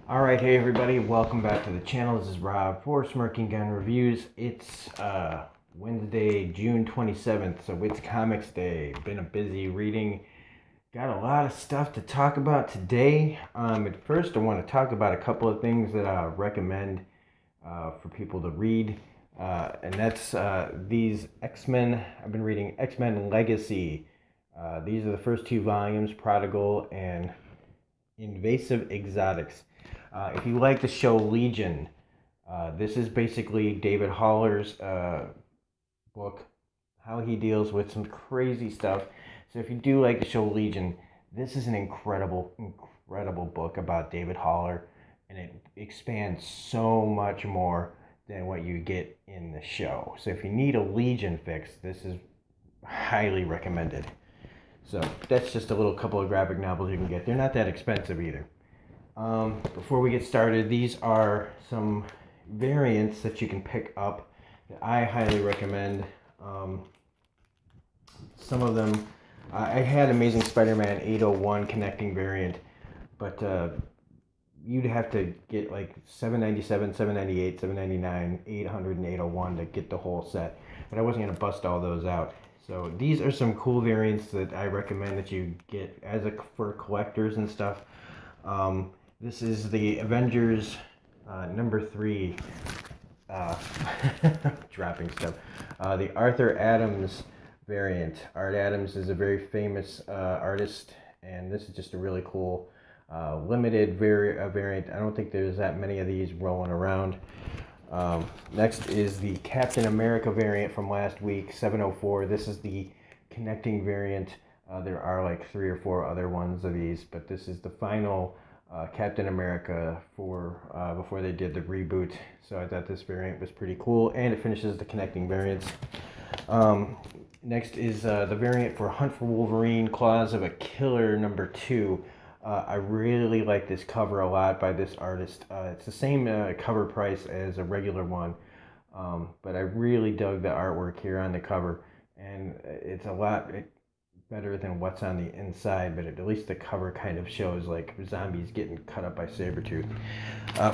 Alright, hey everybody, welcome back to the channel. This is Rob for Smirking Gun Reviews. It's Wednesday, June 27th, so it's Comics Day. Been a busy reading. Got a lot of stuff to talk about today. At first, I want to talk about a couple of things that I recommend for people to read. And that's these X-Men. I've been reading X-Men Legacy. These are the first two volumes, Prodigal and Invasive Exotics. If you like the show Legion, this is basically David Haller's book, how he deals with some crazy stuff. So if you do like the show Legion, this is an incredible book about David Haller, and it expands so much more than what you get in the show. So if you need a Legion fix, this is highly recommended. So that's just a little couple of graphic novels you can get. They're not that expensive either. Before we get started, these are some variants that you can pick up that I highly recommend. Some of them, I had Amazing Spider-Man 801 connecting variant, but you'd have to get like 797, 798, 799, 800, and 801 to get the whole set. But I wasn't going to bust all those out. So these are some cool variants that I recommend that you get for collectors and stuff. This is the Avengers number 3, dropping stuff. The Arthur Adams variant. Art Adams is a very famous artist, and this is just a really cool limited variant. I don't think there's that many of these rolling around. Next is the Captain America variant from last week, 704. This is the connecting variant. There are like 3 or 4 other ones of these, but this is the final Captain America before they did the reboot. So I thought this variant was pretty cool, and it finishes the connecting variants. Next is the variant for Hunt for Wolverine, Claws of a Killer number 2. I really like this cover a lot by this artist. It's the same cover price as a regular one, but I really dug the artwork here on the cover, and it's a lot better than what's on the inside, but at least the cover kind of shows like zombies getting cut up by Sabretooth.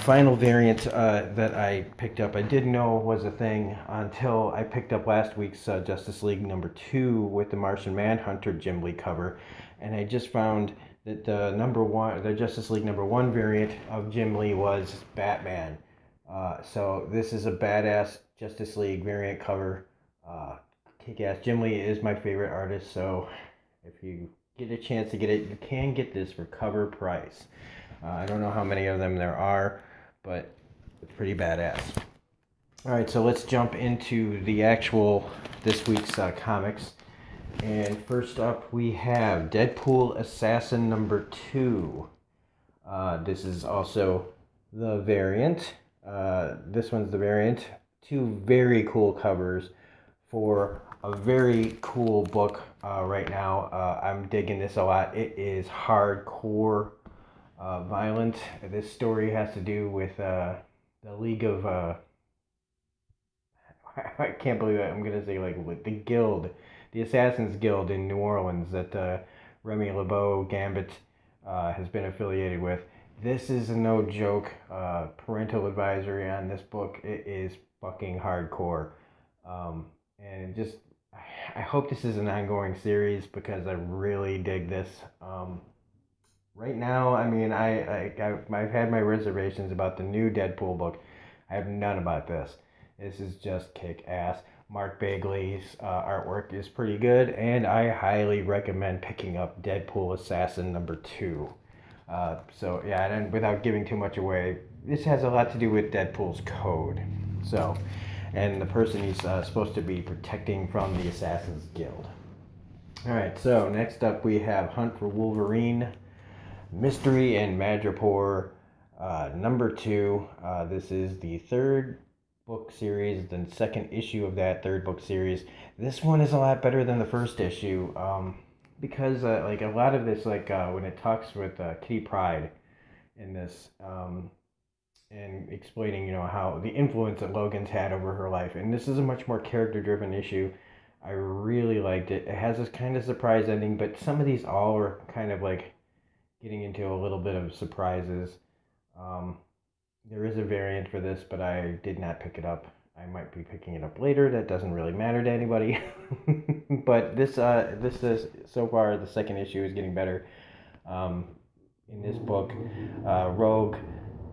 Final variant that I picked up, I didn't know was a thing until I picked up last week's Justice League number 2 with the Martian Manhunter Jim Lee cover, and I just found that the Justice League number 1 variant of Jim Lee was Batman. So this is a badass Justice League variant cover. Kick-ass. Jim Lee is my favorite artist, so if you get a chance to get it, you can get this for cover price. I don't know how many of them there are, but it's pretty badass. Alright, so let's jump into the actual this week's comics. And first up, we have Deadpool Assassin number 2. This is also the variant. This one's the variant. 2 very cool covers for a very cool book right now. I'm digging this a lot. It is hardcore violent. This story has to do with the League of... I can't believe it. I'm going to say like the Guild. The Assassin's Guild in New Orleans that Remy LeBeau Gambit has been affiliated with. This is a no joke. Parental advisory on this book. It is fucking hardcore. And I hope this is an ongoing series because I really dig this. Right now, I mean, I've had my reservations about the new Deadpool book. I have none about this. This is just kick-ass. Mark Bagley's artwork is pretty good, and I highly recommend picking up Deadpool Assassin number 2. So yeah, and without giving too much away, this has a lot to do with Deadpool's code. So, and the person he's supposed to be protecting from the Assassin's Guild. Alright, so next up we have Hunt for Wolverine, Mystery and Madripoor, number 2. This is the 3rd book series, the 2nd issue of that 3rd book series. This one is a lot better than the 1st issue, because like a lot of this, like when it talks with Kitty Pryde in this, and explaining, how the influence that Logan's had over her life. And this is a much more character-driven issue. I really liked it. It has this kind of surprise ending, but some of these all are kind of like getting into a little bit of surprises. Um, there is a variant for this, but I did not pick it up. I might be picking it up later. That doesn't really matter to anybody. But this is so far the second issue is getting better. Um, in this book, Rogue,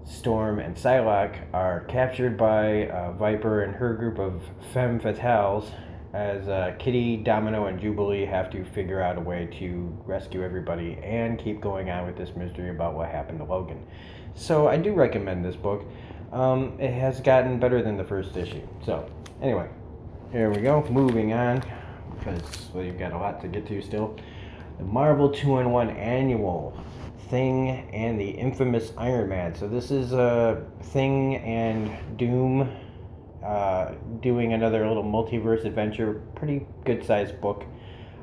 Storm, and Psylocke are captured by Viper and her group of femme fatales as Kitty, Domino, and Jubilee have to figure out a way to rescue everybody and keep going on with this mystery about what happened to Logan. So I do recommend this book. It has gotten better than the first issue. So anyway, here we go. Moving on, because we've got a lot to get to still. The Marvel 2-in-1 Annual, Thing and the Infamous Iron Man. So this is Thing and Doom doing another little multiverse adventure. Pretty good sized book.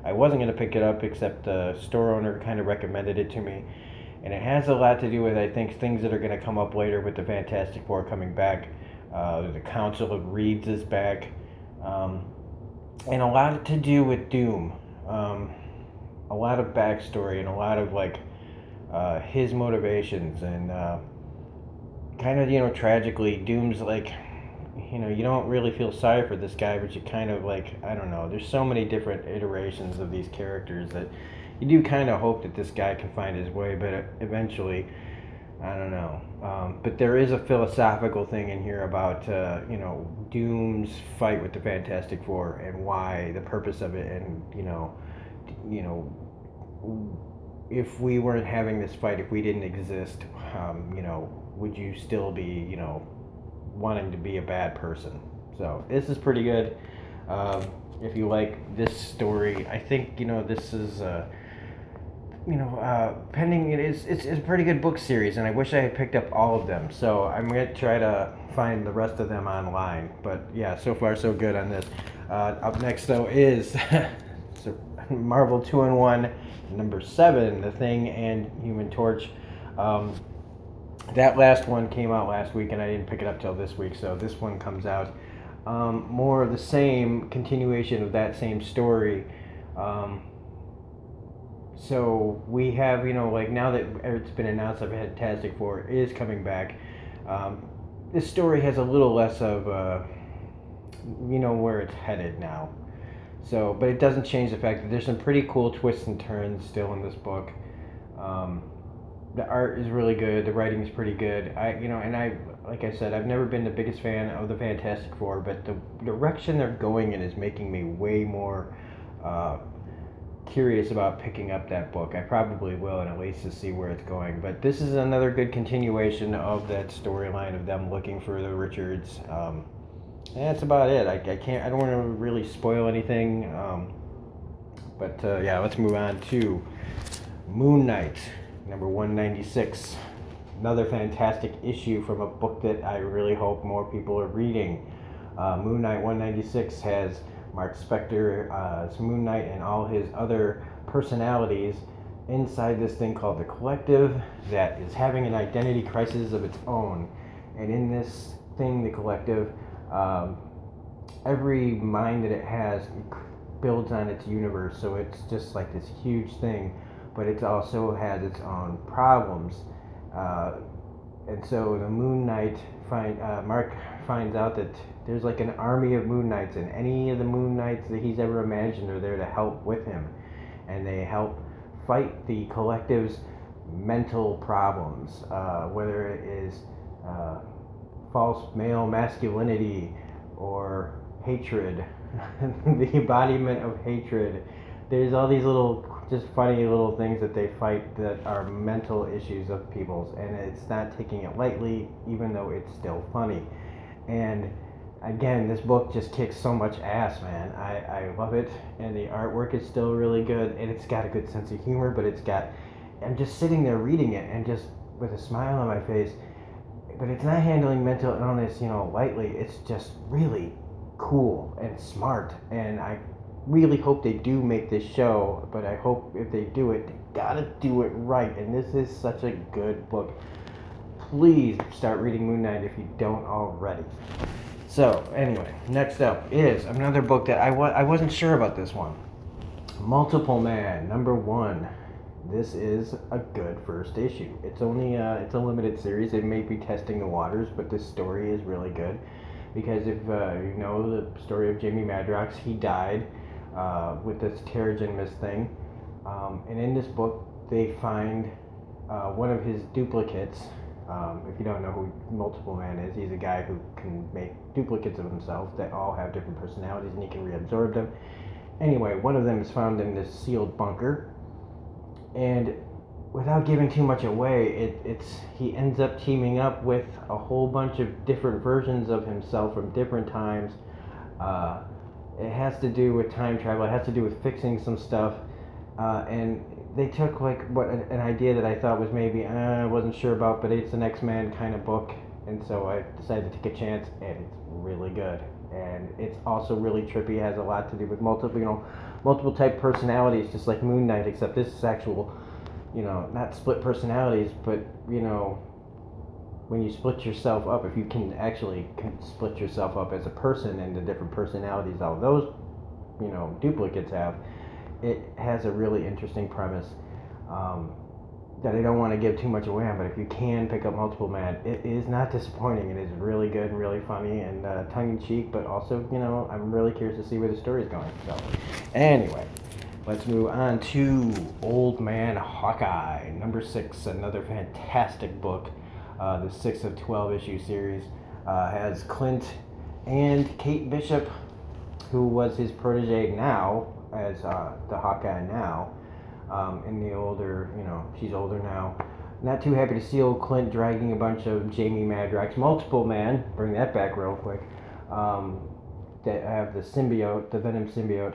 I wasn't going to pick it up, except the store owner kind of recommended it to me. And it has a lot to do with, I think, things that are going to come up later with the Fantastic Four coming back. The Council of Reeds is back. And a lot to do with Doom. A lot of backstory and a lot of his motivations and kind of tragically Doom's you don't really feel sorry for this guy, but you kind of I don't know, there's so many different iterations of these characters that you do kind of hope that this guy can find his way, but eventually I don't know. But there is a philosophical thing in here about Doom's fight with the Fantastic Four and why the purpose of it, and if we weren't having this fight, if we didn't exist, would you still be, wanting to be a bad person? So this is pretty good. If you like this story, I think this is pending. It's a pretty good book series, and I wish I had picked up all of them. So I'm gonna try to find the rest of them online. But yeah, so far so good on this. Up next though is Marvel 2-in-1 number 7, The Thing and Human Torch. That last one came out last week, and I didn't pick it up till this week, so this one comes out. More of the same continuation of that same story. So we have, now that it's been announced that Fantastic Four is coming back, this story has a little less of, where it's headed now. So, but it doesn't change the fact that there's some pretty cool twists and turns still in this book. The art is really good. The writing is pretty good. Like I said, I've never been the biggest fan of the Fantastic Four, but the direction they're going in is making me way more curious about picking up that book. I probably will, and at least to see where it's going. But this is another good continuation of that storyline of them looking for the Richards. And that's about it. I don't want to really spoil anything. Yeah, let's move on to Moon Knight, number 196. Another fantastic issue from a book that I really hope more people are reading. Moon Knight 196 has Mark Spector as Moon Knight and all his other personalities inside this thing called the Collective that is having an identity crisis of its own. And in this thing, the Collective, every mind that it has builds on its universe, so it's just like this huge thing, but it also has its own problems. And so the Moon Knight Mark finds out that there's like an army of Moon Knights, and any of the Moon Knights that he's ever imagined are there to help with him, and they help fight the Collective's mental problems, whether it is false male masculinity or hatred, the embodiment of hatred. There's all these little just funny little things that they fight that are mental issues of people's, and it's not taking it lightly, even though it's still funny. And again, this book just kicks so much ass, man. I love it, and the artwork is still really good, and it's got a good sense of humor, but I'm just sitting there reading it and just with a smile on my face. But it's not handling mental illness, lightly. It's just really cool and smart, and I really hope they do make this show, but I hope if they do it, they gotta do it right, and this is such a good book. Please start reading Moon Knight if you don't already. So, anyway, next up is another book that I wasn't sure about this one. Multiple Man, number 1. this is a good first issue. It's only it's a limited series. It may be testing the waters, but this story is really good because if you know the story of Jamie Madrox, he died with this Terrigen Mist thing, and in this book they find one of his duplicates. If you don't know who Multiple Man is, he's a guy who can make duplicates of himself that all have different personalities, and he can reabsorb them. Anyway, one of them is found in this sealed bunker, and without giving too much away, he ends up teaming up with a whole bunch of different versions of himself from different times. It has to do with time travel. It has to do with fixing some stuff, and they took like an idea that I thought was maybe I wasn't sure about, but it's an X-Men kind of book, and so I decided to take a chance, and it's really good, and it's also really trippy. It has a lot to do with multiple type personalities, just like Moon Knight, except this is actual, not split personalities, but when you split yourself up, if you can actually split yourself up as a person into different personalities, all those duplicates have. It has a really interesting premise that I don't want to give too much away on, but if you can pick up Multiple Man, it is not disappointing. It is really good and really funny and tongue-in-cheek, but also, I'm really curious to see where the story is going. So, anyway, let's move on to Old Man Hawkeye, number 6, another fantastic book. The 6 of 12 issue series has Clint and Kate Bishop, who was his protege now, as the Hawkeye now, in the older, she's older now. Not too happy to see old Clint dragging a bunch of Jamie Madrox, Multiple Man, bring that back real quick, that have the symbiote, the Venom symbiote,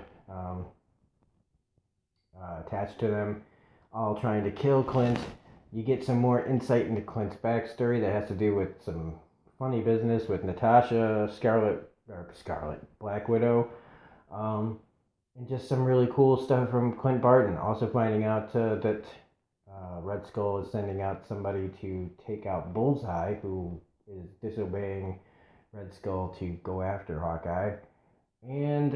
attached to them, all trying to kill Clint. You get some more insight into Clint's backstory that has to do with some funny business with Natasha, Black Widow, and just some really cool stuff from Clint Barton. Also finding out that Red Skull is sending out somebody to take out Bullseye, who is disobeying Red Skull to go after Hawkeye. And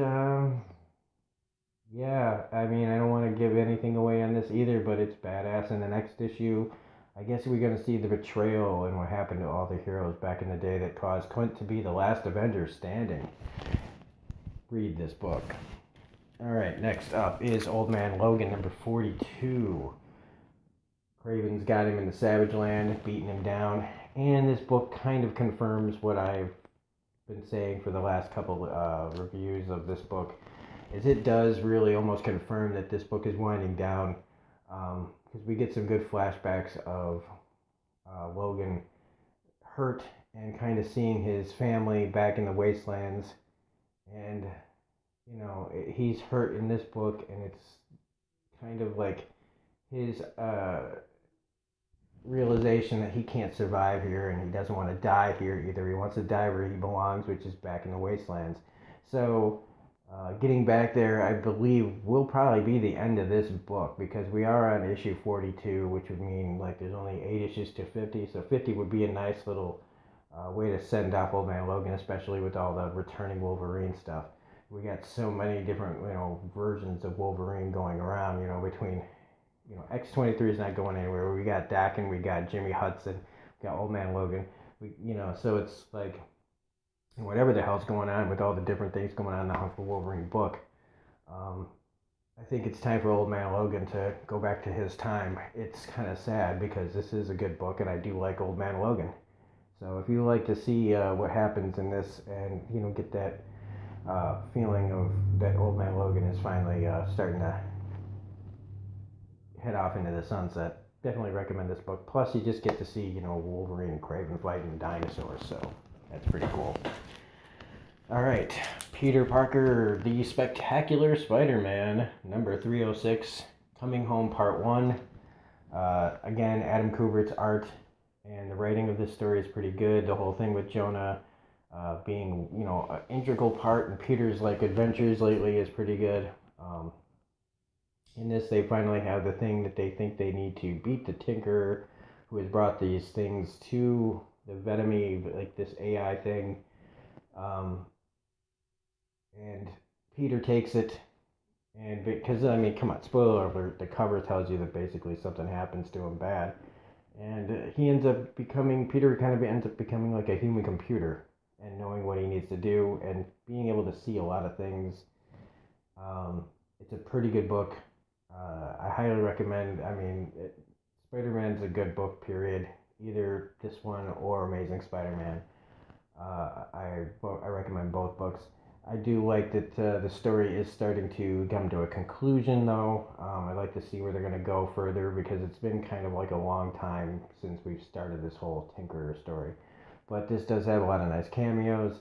yeah, I mean, I don't want to give anything away on this either, but it's badass. In the next issue, I guess we're going to see the betrayal and what happened to all the heroes back in the day that caused Clint to be the last Avenger standing. Read this book. Alright, next up is Old Man Logan, number 42. Kraven's got him in the Savage Land, beating him down, and this book kind of confirms what I've been saying for the last couple reviews of this book, is it does really almost confirm that this book is winding down, because we get some good flashbacks of Logan hurt and kind of seeing his family back in the wastelands, and he's hurt in this book, and it's kind of like his realization that he can't survive here, and he doesn't want to die here either. He wants to die where he belongs, which is back in the wastelands. So getting back there, I believe, will probably be the end of this book, because we are on issue 42, which would mean like there's only 8 issues to 50, so 50 would be a nice little way to send off Old Man Logan, especially with all the returning Wolverine stuff. We got so many different, versions of Wolverine going around, between, X-23 is not going anywhere. We got Dak and we got Jimmy Hudson, we got Old Man Logan, so it's like, whatever the hell's going on with all the different things going on in the Hunt for Wolverine book, I think it's time for Old Man Logan to go back to his time. It's kind of sad because this is a good book and I do like Old Man Logan. So if you like to see what happens in this and, get that feeling of that Old Man Logan is finally starting to head off into the sunset, definitely recommend this book. Plus, you just get to see, Wolverine and Kraven fighting dinosaurs, so that's pretty cool. All right, Peter Parker, The Spectacular Spider-Man, number 306, Coming Home Part 1. Again, Adam Kubert's art and the writing of this story is pretty good. The whole thing with Jonah being, an integral part in Peter's adventures lately is pretty good. In this, they finally have the thing that they think they need to beat the Tinker, who has brought these things to the Venomy, this AI thing. And Peter takes it And because, I mean, come on, spoiler alert, the cover tells you that basically something happens to him bad. And he ends up becoming, Peter kind of ends up becoming like a human computer and knowing what he needs to do and being able to see a lot of things. It's a pretty good book. I highly recommend, I mean, Spider-Man's a good book, period. Either this one or Amazing Spider-Man. I recommend both books. I do like that the story is starting to come to a conclusion, though. I'd like to see where they're going to go further because it's been kind of like a long time since we've started this whole Tinkerer story. But this does have a lot of nice cameos.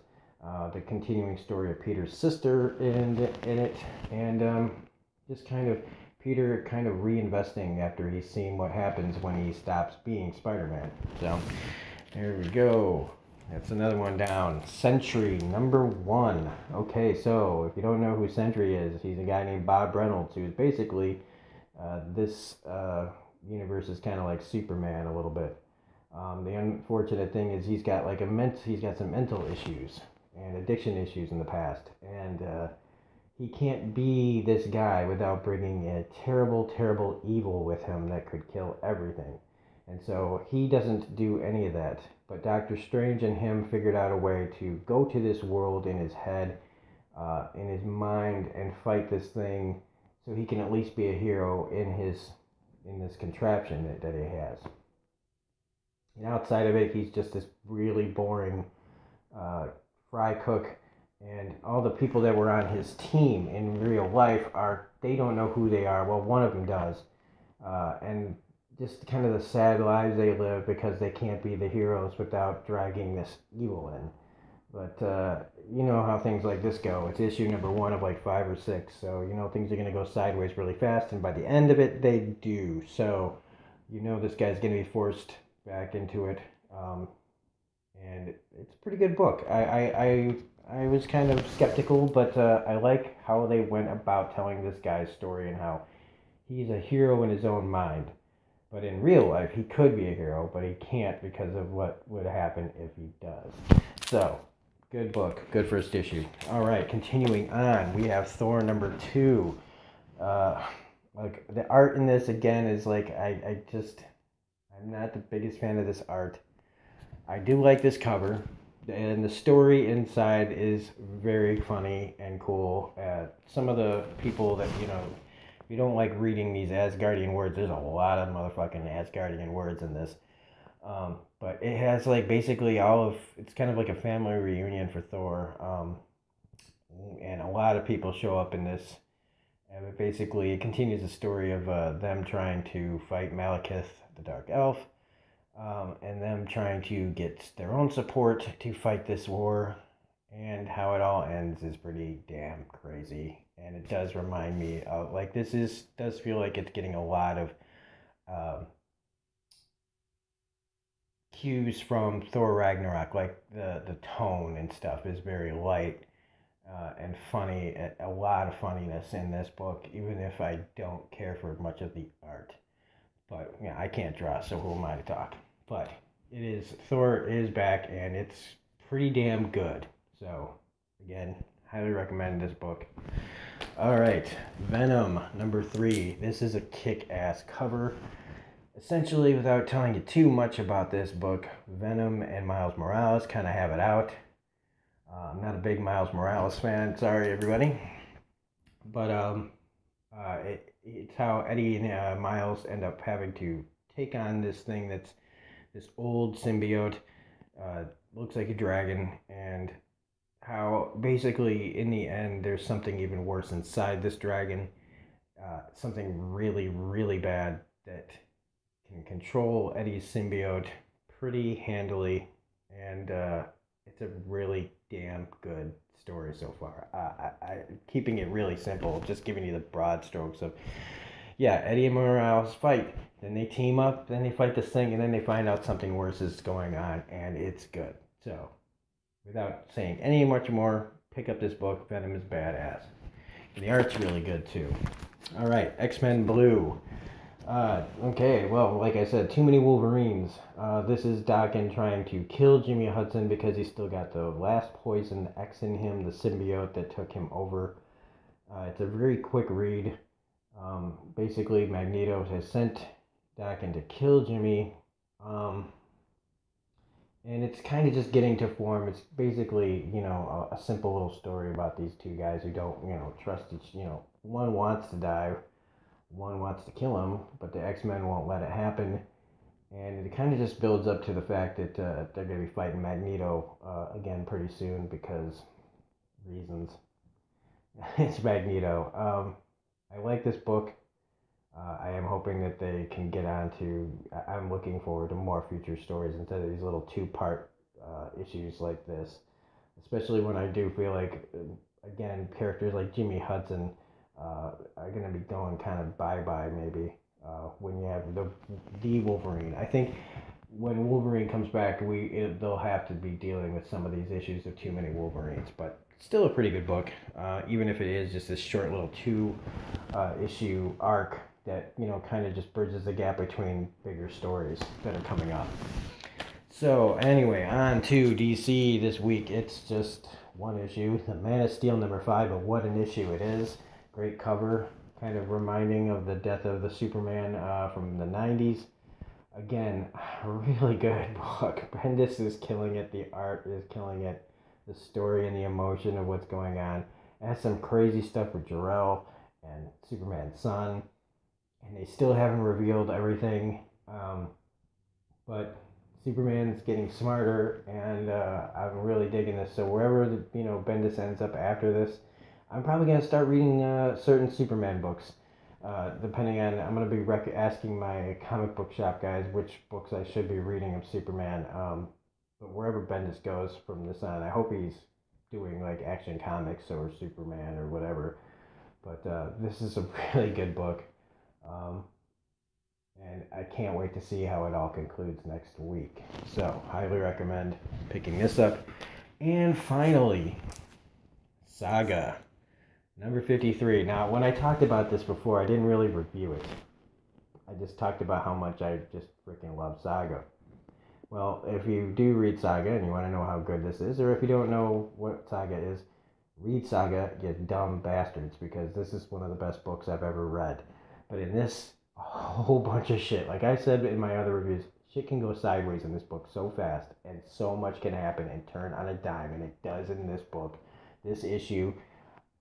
The continuing story of Peter's sister in it, and just kind of Peter kind of reinvesting after he's seen what happens when he stops being Spider-Man. So there we go. That's another one down. Sentry, number 1. Okay, so if you don't know who Sentry is, he's a guy named Bob Reynolds, who's basically this universe is kind of like Superman a little bit. The unfortunate thing is he's got some mental issues and addiction issues in the past, and he can't be this guy without bringing a terrible, terrible evil with him that could kill everything. And so he doesn't do any of that. But Doctor Strange and him figured out a way to go to this world in his head, in his mind, and fight this thing, so he can at least be a hero in this contraption that he has. And outside of it, he's just this really boring fry cook, and all the people that were on his team in real life they don't know who they are. Well, one of them does, and just kind of the sad lives they live because they can't be the heroes without dragging this evil in. But you know how things like this go. It's issue number 1 of like 5 or 6, so you know things are going to go sideways really fast, and by the end of it, they do. So you know this guy's going to be forced back into it, and it's a pretty good book. I was kind of skeptical, but I like how they went about telling this guy's story and how he's a hero in his own mind. But in real life, he could be a hero, but he can't because of what would happen if he does. So, good book. Good first issue. All right, continuing on, we have Thor number 2. Like, the art in this, again, is like, I'm not the biggest fan of this art. I do like this cover, and the story inside is very funny and cool. Some of the people that, you don't like reading these Asgardian words. There's a lot of motherfucking Asgardian words in this. But it has like basically it's kind of like a family reunion for Thor. And a lot of people show up in this. And it continues the story of them trying to fight Malekith, the Dark Elf, and them trying to get their own support to fight this war. And how it all ends is pretty damn crazy. And it does remind me of, like, does feel like it's getting a lot of cues from Thor Ragnarok. Like, the tone and stuff is very light and funny. A lot of funniness in this book, even if I don't care for much of the art. But, yeah, I can't draw, so who am I to talk? But Thor is back, and it's pretty damn good. So, again, highly recommend this book. All right, Venom, number 3. This is a kick-ass cover. Essentially, without telling you too much about this book, Venom and Miles Morales kind of have it out. I'm not a big Miles Morales fan, sorry everybody. But it's how Eddie and Miles end up having to take on this thing that's this old symbiote, looks like a dragon, and how basically in the end there's something even worse inside this dragon, something really, really bad that can control Eddie's symbiote pretty handily, and it's a really damn good story so far. Keeping it really simple, just giving you the broad strokes of, yeah, Eddie and Morales fight, then they team up, then they fight this thing, and then they find out something worse is going on, and it's good. So, without saying any much more, pick up this book. Venom is badass. And the art's really good, too. All right, X-Men Blue. Okay, well, like I said, too many Wolverines. This is Daken trying to kill Jimmy Hudson because he's still got the last poison X in him, the symbiote that took him over. It's a very quick read. Basically, Magneto has sent Doc in to kill Jimmy. And it's kind of just getting to form. It's basically, a simple little story about these two guys who don't, trust each, one wants to die, one wants to kill him, but the X-Men won't let it happen. And it kind of just builds up to the fact that they're going to be fighting Magneto again pretty soon because reasons. It's Magneto. I like this book. I am hoping that they can get on to. I'm looking forward to more future stories instead of these little two-part issues like this. Especially when I do feel like, again, characters like Jimmy Hudson are going to be going kind of bye-bye maybe when you have the Wolverine. I think when Wolverine comes back, they'll have to be dealing with some of these issues of too many Wolverines, but still a pretty good book, even if it is just this short little two-issue arc that kind of just bridges the gap between bigger stories that are coming up. So anyway, on to DC this week. It's just one issue, the Man of Steel #5, but what an issue it is. Great cover, kind of reminding of the death of the Superman from the 90s. Again, a really good book. Bendis is killing it. The art is killing it. The story and the emotion of what's going on. It has some crazy stuff with Jor-El and Superman's son. And they still haven't revealed everything. But Superman's getting smarter, and I'm really digging this. So wherever Bendis ends up after this, I'm probably gonna start reading certain Superman books. Depending on, I'm gonna be asking my comic book shop guys which books I should be reading of Superman. But wherever Bendis goes from this on, I hope he's doing like Action Comics or Superman or whatever. But this is a really good book. And I can't wait to see how it all concludes next week. So, highly recommend picking this up. And finally, Saga, number 53. Now, when I talked about this before, I didn't really review it. I just talked about how much I just freaking love Saga. Well, if you do read Saga and you want to know how good this is, or if you don't know what Saga is, read Saga, you dumb bastards, because this is one of the best books I've ever read. But in this, a whole bunch of shit. Like I said in my other reviews, shit can go sideways in this book so fast, and so much can happen and turn on a dime, and it does in this book. This issue,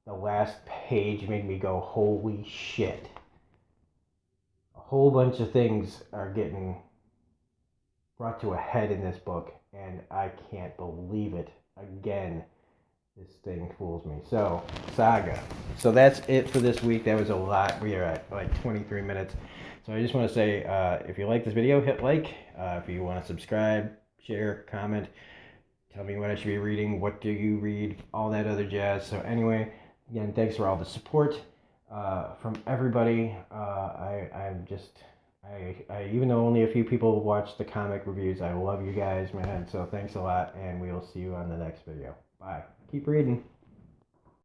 the last page made me go, holy shit. A whole bunch of things are getting brought to a head in this book, and I can't believe it. Again, this thing fools me. So, Saga. So that's it for this week. That was a lot. We are at like 23 minutes. So I just want to say, if you like this video, hit like. If you want to subscribe, share, comment, tell me what I should be reading, what do you read, all that other jazz. So anyway, again, thanks for all the support from everybody. I even though only a few people watch the comic reviews, I love you guys, man. So thanks a lot, and we will see you on the next video. Bye. Keep reading.